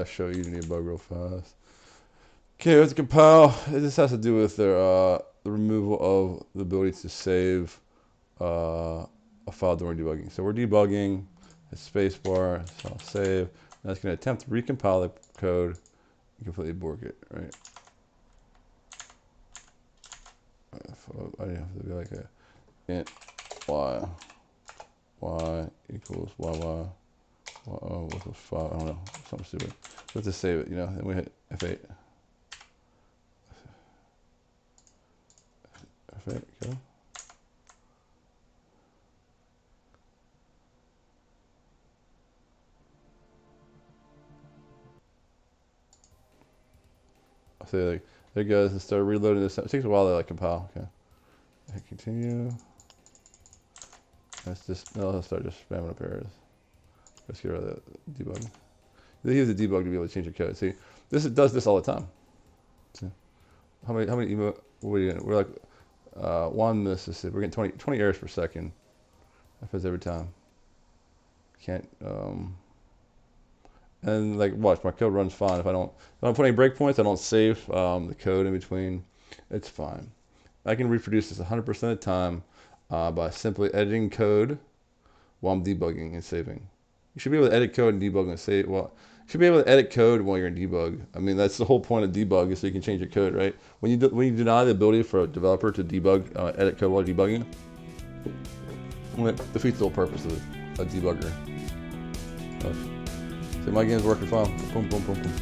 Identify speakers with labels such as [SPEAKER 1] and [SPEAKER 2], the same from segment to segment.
[SPEAKER 1] show Unity bug real fast. Okay, let's compile. This has to do with the removal of the ability to save a file during debugging. So we're debugging, it's spacebar, so I'll save. Now it's going to attempt to recompile the code and completely bork it, right? I didn't have to be like a int y equals y equals 5. I don't know, something stupid. Let's just save it, you know. Then we hit F8. F8, go. I'll say like, there it goes, and start reloading this. It takes a while to like compile. Okay. Hit continue. Let's just let's start just spamming up errors. Let's get rid of the debug. You use the debug to be able to change your code. See, does this all the time. See? How many emo? What are you doing? We're like 1 Mississippi. We're getting 20 errors per second. That happens every time. Can't and like watch, my code runs fine. If I don't put any breakpoints, I don't save the code in between. It's fine. I can reproduce this 100% of the time by simply editing code while I'm debugging and saving. You should be able to edit code and debug and save. Well, you should be able to edit code while you're in debug. I mean, that's the whole point of debug, is so you can change your code, right? When you deny the ability for a developer to debug, edit code while debugging, it defeats the whole purpose of a debugger. So my game's working fine. Boom, boom, boom, boom.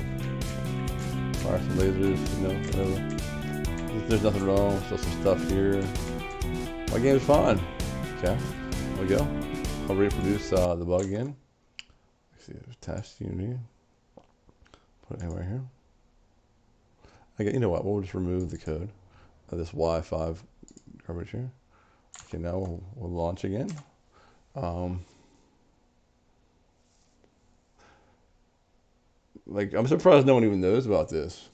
[SPEAKER 1] Fire some lasers, you know, whatever. There's nothing wrong. Still some stuff here. My game's fine. Okay, there we go. I'll reproduce the bug again. Let's see, attached to Unity. Put it anywhere here. Okay, you know what? We'll just remove the code of this Y5 garbage here. Okay, now we'll launch again. Like, I'm surprised no one even knows about this.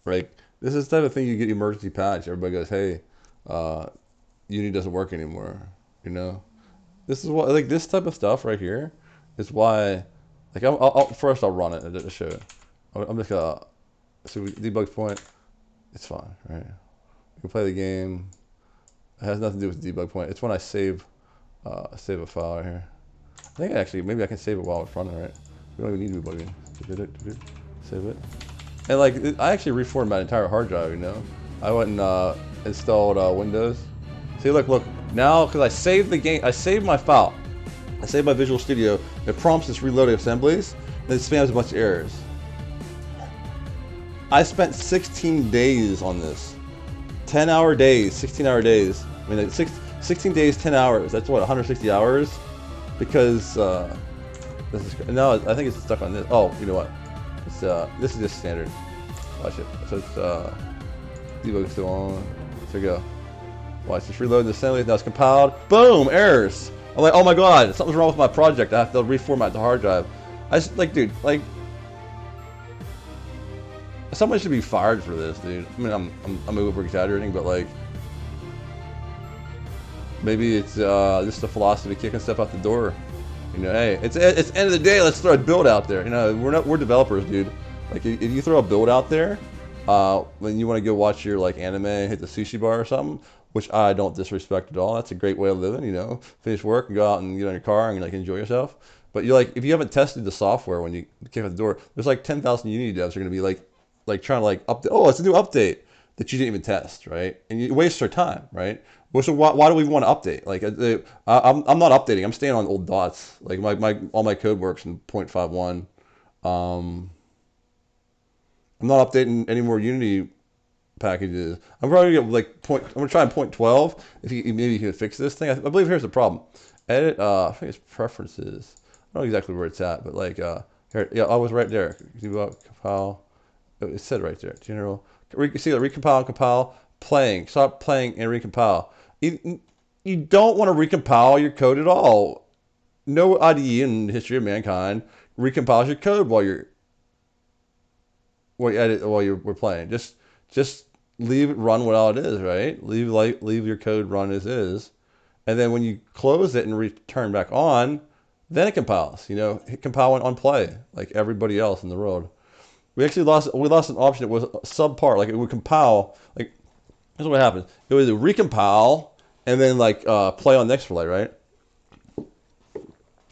[SPEAKER 1] Right? This is the type of thing you get emergency patch. Everybody goes, hey, Unity doesn't work anymore. You know? This is what, like, this type of stuff right here is why, like, first I'll run it and just show it. I'm just gonna, so debug point, it's fine, right? We can play the game. It has nothing to do with the debug point. It's when I save a file right here. I think actually, maybe I can save it while it's running, right? We don't even need debugging. Save it. And like, I actually reformatted my entire hard drive, you know? I went and installed Windows. See, look, now, because I saved the game, I saved my file. I saved my Visual Studio. It prompts this reloading assemblies, and it spams a bunch of errors. I spent 16 days on this. 10-hour days, 16-hour days. I mean, 16 days, 10 hours. That's what, 160 hours? Because, this is, no, I think it's stuck on this. Oh, you know what? It's, this is just standard. Watch it. So it's, debug still on. There we go. Watch, just reload the assembly. Now it's compiled. Boom! Errors! I'm like, oh my god, something's wrong with my project. I have to reformat the hard drive. I just, like, dude, like, somebody should be fired for this, dude. I mean, I'm over exaggerating, but like, maybe it's just the philosophy kicking stuff out the door. You know, hey, it's end of the day. Let's throw a build out there. You know, we're developers, dude. Like, if you throw a build out there, when you want to go watch your like anime, hit the sushi bar or something, which I don't disrespect at all. That's a great way of living. You know, finish work and go out and get on your car and like enjoy yourself. But you're like, if you haven't tested the software when you kick out the door, there's like 10,000 Unity devs are gonna be like trying to like update. Oh, it's a new update that you didn't even test, right? And you waste your time, right? Well, so why do we want to update? Like, I'm not updating. I'm staying on old dots. Like all my code works in 0.51. I'm not updating any more Unity packages. I'm probably gonna get like I'm gonna try 0.12. If maybe you can fix this thing. I believe here's the problem. Edit. I think it's preferences. I don't know exactly where it's at, but like here, yeah, I was right there. Compile. It said right there. General. See the recompile, compile, playing. Stop playing and recompile. You don't want to recompile your code at all. No IDE in the history of mankind recompiles your code while we're playing. Just leave it run while it is, right? Leave your code run as is, and then when you close it and return back on, then it compiles. You know, hit compile on play like everybody else in the world. We lost an option that was subpar. Like it would compile. Like here's what happens. It would recompile and then like play on next play, right?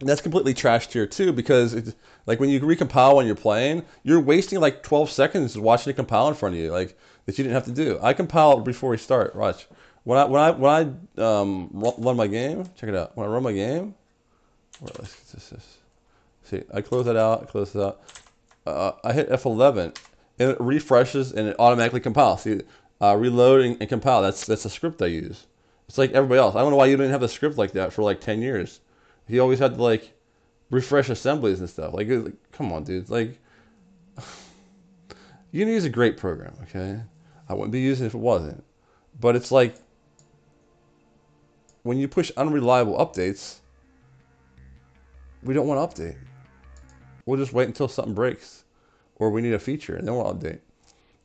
[SPEAKER 1] And that's completely trashed here too because it's like when you recompile when you're playing, you're wasting like 12 seconds watching it compile in front of you, like that you didn't have to do. I compile before we start. Watch. When I run my game, check it out. When I run my game, let's get this. See, I close that out. Close it out. I hit F11 and it refreshes and it automatically compiles. See, reloading and compile. That's a script I use. It's like everybody else. I don't know why you didn't have a script like that for like 10 years. He always had to like refresh assemblies and stuff. Like come on, dude. Like, Unity is a great program. Okay, I wouldn't be using it if it wasn't. But it's like when you push unreliable updates, we don't want to update. We'll just wait until something breaks, or we need a feature, and then we'll update.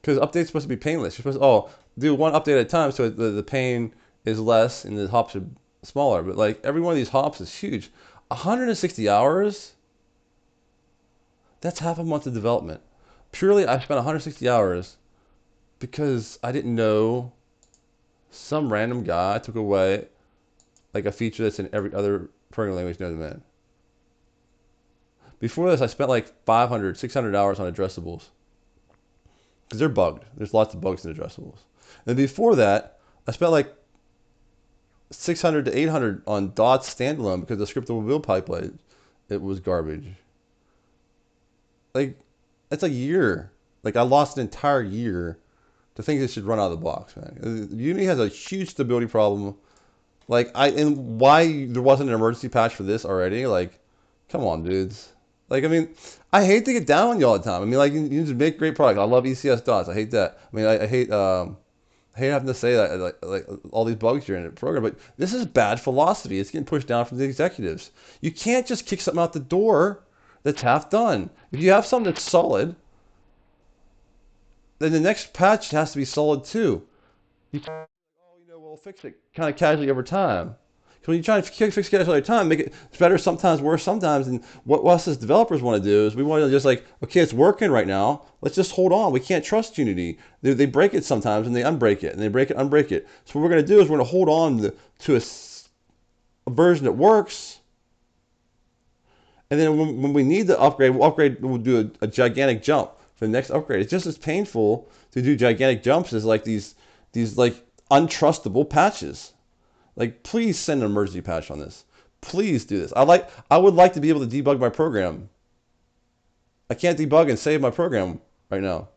[SPEAKER 1] Because update's supposed to be painless. You're supposed to do one update at a time, so the pain is less and the hops are smaller. But like every one of these hops is huge. 160 hours. That's half a month of development. Purely, I spent 160 hours because I didn't know some random guy took away like a feature that's in every other programming language known to man. Before this, I spent like 500, 600 hours on addressables because they're bugged. There's lots of bugs in addressables. And before that, I spent like 600 to 800 on dots standalone because the scriptable build pipeline, it was garbage. Like, that's a year. Like, I lost an entire year to think this should run out of the box, man. Unity has a huge stability problem. Like, and why there wasn't an emergency patch for this already? Like, come on, dudes. Like, I mean, I hate to get down on you all the time. I mean, like, you just make great products. I love ECS dots. I hate that. I mean, I hate having to say that, like all these bugs you're in the program, but this is bad philosophy. It's getting pushed down from the executives. You can't just kick something out the door that's half done. If you have something that's solid, then the next patch has to be solid too. You can't, we'll fix it kind of casually over time. Because when you try to fix it casually over time, make it better sometimes, worse sometimes. And what us as developers want to do is we want to just like, okay, it's working right now. Let's just hold on. We can't trust Unity. They break it sometimes and they unbreak it. And they break it, unbreak it. So what we're going to do is we're going to hold on to a version that works. And then when we need to upgrade, we'll do a gigantic jump for the next upgrade. It's just as painful to do gigantic jumps as like these like untrustable patches. Like, please send an emergency patch on this. Please do this. I would like to be able to debug my program. I can't debug and save my program right now.